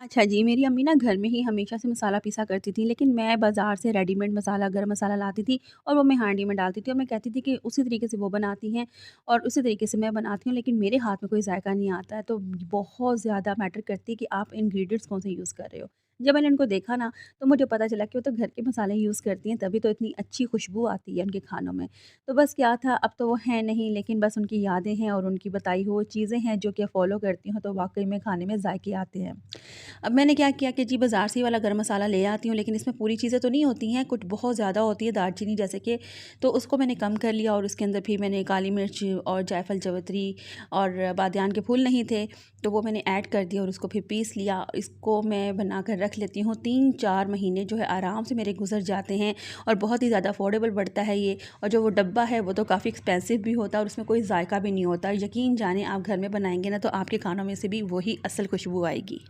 अच्छा जी, मेरी अम्मी ना घर में ही हमेशा से मसाला पीसा करती थी, लेकिन मैं बाज़ार से रेडीमेड मसाला, गरम मसाला लाती थी और वो मैं हांडी में डालती थी और मैं कहती थी कि उसी तरीके से वो बनाती हैं और उसी तरीके से मैं बनाती हूँ, लेकिन मेरे हाथ में कोई जायका नहीं आता है। तो बहुत ज़्यादा मैटर करती है कि आप इंग्रीडिएंट्स कौन से यूज़ कर रहे हो। जब मैंने उनको देखा ना, तो मुझे पता चला कि वो तो घर के मसाले यूज़ करती हैं, तभी तो इतनी अच्छी खुशबू आती है उनके खानों में। तो बस क्या था, अब तो वो हैं नहीं, लेकिन बस उनकी यादें हैं और उनकी बताई हुई चीज़ें हैं जो कि फ़ॉलो करती हूँ, तो वाक़ई में खाने में जायके आते हैं। अब मैंने क्या किया कि जी बाज़ार से ही वाला गरम मसाला ले आती हूँ, लेकिन इसमें पूरी चीज़ें तो नहीं होती हैं, कुछ बहुत ज़्यादा होती है दालचीनी जैसे कि, तो उसको मैंने कम कर लिया और उसके अंदर फिर मैंने काली मिर्च और जायफल, जवित्री और बादियान के फूल नहीं थे, तो वो मैंने ऐड कर दिया और उसको फिर पीस लिया। इसको मैं बनाकर रख लेती हूँ, 3-4 महीने जो है आराम से मेरे गुज़र जाते हैं और बहुत ही ज़्यादा अफोर्डेबल पड़ता है ये। और जो वो डब्बा है वो तो काफ़ी एक्सपेंसिव भी होता है और उसमें कोई जायका भी नहीं होता। यकीन जानें, आप घर में बनाएँगे ना तो आपके खानों में से भी वही असल खुशबू आएगी।